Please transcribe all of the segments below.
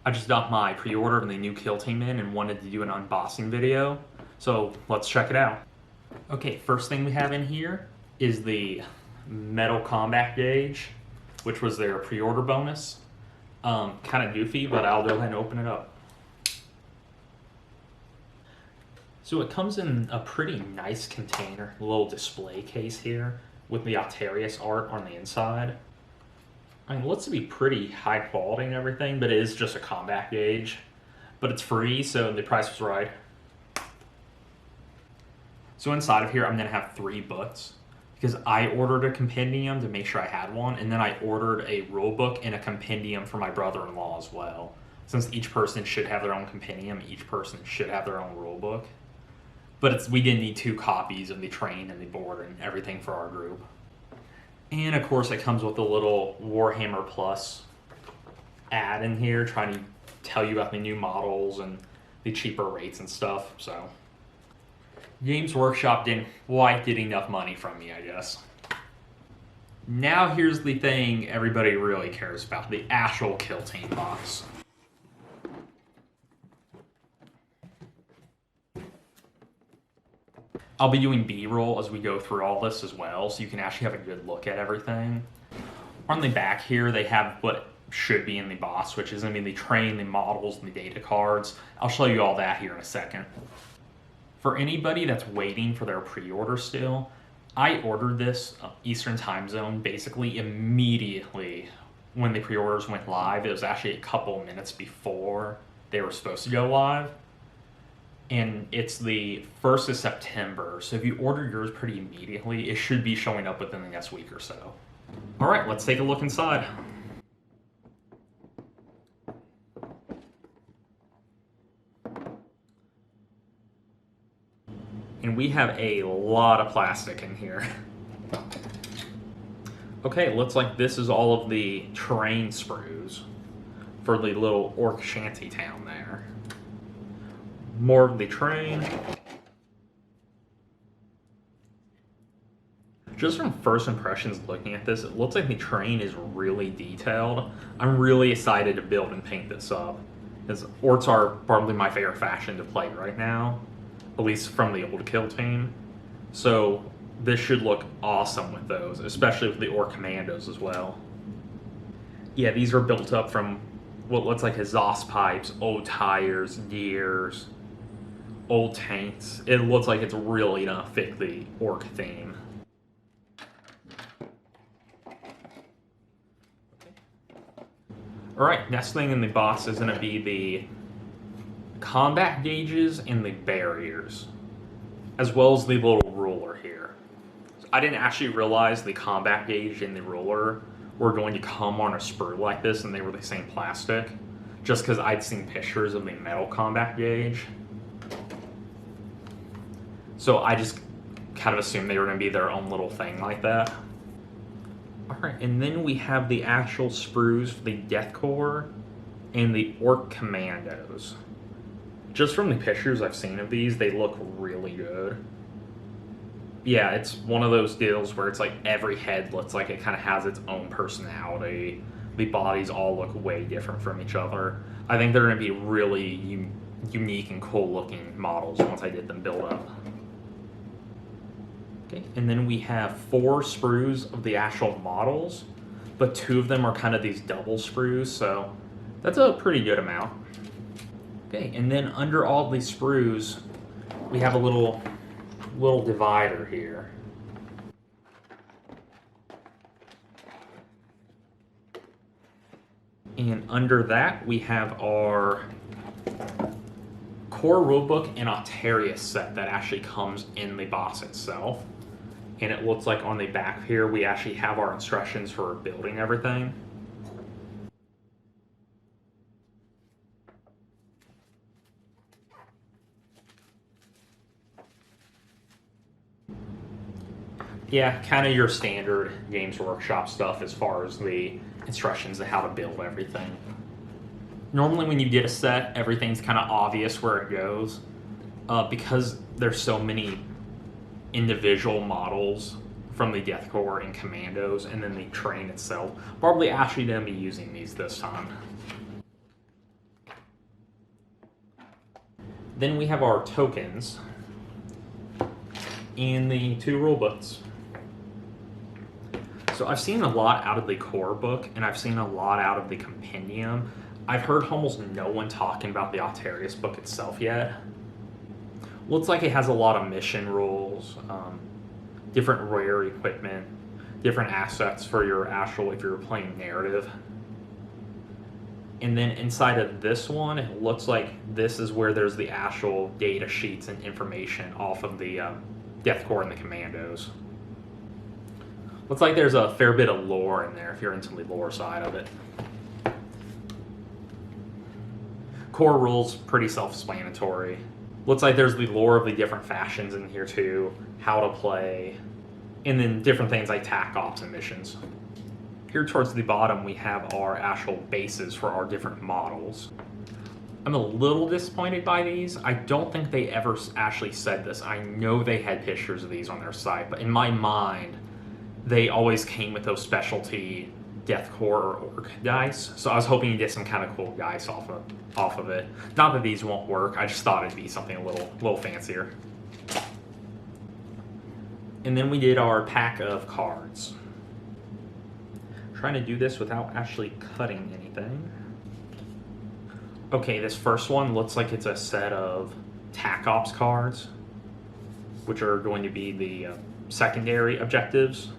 I just got my pre-order of the new Kill Team in and wanted to do an unboxing video, so let's check it out. Okay, first thing we have in here is the metal combat gauge, which was their pre-order bonus. Kind of goofy, but I'll go ahead and open it up. So it comes in a pretty nice container, a little display case here with the Octarius art on the inside. I mean, it looks to be pretty high quality and everything, but it is just a combat gauge. But it's free, so the price was right. So inside of here, I'm gonna have 3 books because I ordered a compendium to make sure I had one, and then I ordered a rule book and a compendium for my brother-in-law as well. Since each person should have their own compendium, each person should have their own rule book. But we did need 2 copies of the train and the board and everything for our group. And of course it comes with a little Warhammer Plus ad in here trying to tell you about the new models and the cheaper rates and stuff. So Games Workshop didn't quite get enough money from me, I guess. Now here's the thing everybody really cares about, the actual Kill Team box. I'll be doing B-roll as we go through all this as well, so you can actually have a good look at everything. On the back here, they have what should be in the box, which is going to be the train, the models, and the data cards. I'll show you all that here in a second. For anybody that's waiting for their pre-order still, I ordered this Eastern time zone basically immediately when the pre-orders went live. It was actually a couple minutes before they were supposed to go live. And it's the 1st of September, so if you order yours pretty immediately, it should be showing up within the next week or so. All right, let's take a look inside. And we have a lot of plastic in here. Okay, looks like this is all of the terrain sprues for the little Ork shanty town there. More of the train. Just from first impressions looking at this, it looks like the train is really detailed. I'm really excited to build and paint this up, because Orks are probably my favorite faction to play right now, at least from the old Kill Team. So this should look awesome with those, especially with the Ork Kommandos as well. Yeah, these are built up from what looks like exhaust pipes, old tires, gears, old tanks. It looks like it's really gonna fit the Ork theme. Alright, next thing in the box is gonna be the combat gauges and the barriers, as well as the little ruler here. I didn't actually realize the combat gauge and the ruler were going to come on a sprue like this and they were the same plastic, just because I'd seen pictures of the metal combat gauge. So I just kind of assumed they were going to be their own little thing like that. Alright, and then we have the actual sprues for the Death Korp and the Ork Kommandos. Just from the pictures I've seen of these, they look really good. Yeah, it's one of those deals where it's like every head looks like it kind of has its own personality. The bodies all look way different from each other. I think they're going to be really unique and cool looking models once I get them built up. Okay, and then we have 4 sprues of the actual models, but 2 of them are kind of these double sprues, so that's a pretty good amount. Okay, and then under all these sprues, we have a little divider here. And under that, we have our core rulebook and Octarius set that actually comes in the box itself. And it looks like on the back here, we actually have our instructions for building everything. Yeah, kind of your standard Games Workshop stuff as far as the instructions on how to build everything. Normally when you get a set, everything's kind of obvious where it goes. Because there's so many individual models from the Death Korp and Kommandos, and then the train itself. Probably actually going to be using these this time. Then we have our tokens and the 2 rule books. So I've seen a lot out of the core book, and I've seen a lot out of the compendium. I've heard almost no one talking about the Octarius book itself yet. Looks like it has a lot of mission rules, different rare equipment, different assets for your actual, if you're playing narrative. And then inside of this one, it looks like this is where there's the actual data sheets and information off of the Death Korp and the Kommandos. Looks like there's a fair bit of lore in there if you're into the lore side of it. Core rules, pretty self-explanatory. Looks like there's the lore of the different factions in here too, how to play, and then different things like tac ops and missions. Here towards the bottom we have our actual bases for our different models. I'm a little disappointed by these. I don't think they ever actually said this. I know they had pictures of these on their site, but in my mind, they always came with those specialty Death Korp or Ork dice. So I was hoping you get some kind of cool dice off of it. Not that these won't work. I just thought it'd be something a little fancier. And then we did our pack of cards. Trying to do this without actually cutting anything. Okay, this first one looks like it's a set of tac ops cards, which are going to be the secondary objectives.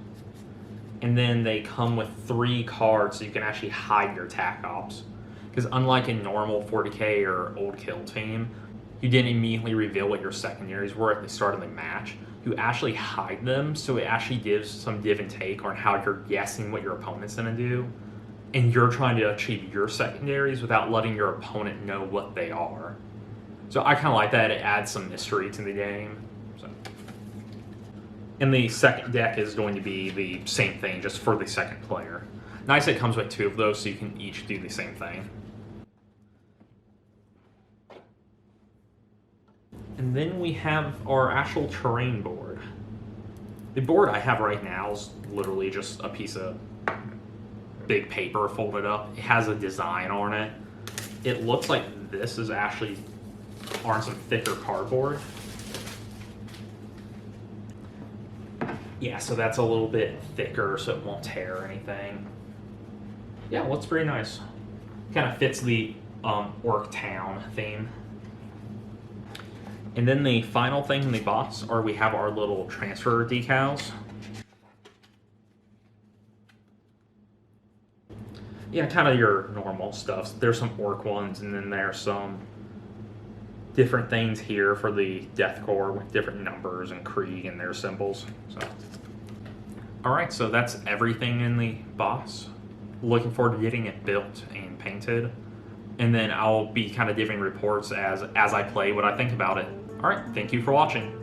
And then they come with 3 cards so you can actually hide your tac ops. Because unlike a normal 40k or old Kill Team, you didn't immediately reveal what your secondaries were at the start of the match. You actually hide them, so it actually gives some give and take on how you're guessing what your opponent's going to do. And you're trying to achieve your secondaries without letting your opponent know what they are. So I kind of like that. It adds some mystery to the game. And the second deck is going to be the same thing, just for the second player. Nice it comes with 2 of those, so you can each do the same thing. And then we have our actual terrain board. The board I have right now is literally just a piece of big paper folded up. It has a design on it. It looks like this is actually on some thicker cardboard. Yeah, so that's a little bit thicker so it won't tear or anything. Yeah, it looks pretty nice. Kind of fits the Ork Town theme. And then the final thing in the box are we have our little transfer decals. Yeah, kind of your normal stuff. There's some Ork ones, and then there's some different things here for the Death Korp with different numbers and Kreig and their symbols. So, alright, so that's everything in the box. Looking forward to getting it built and painted. And then I'll be kind of giving reports as I play what I think about it. Alright, thank you for watching.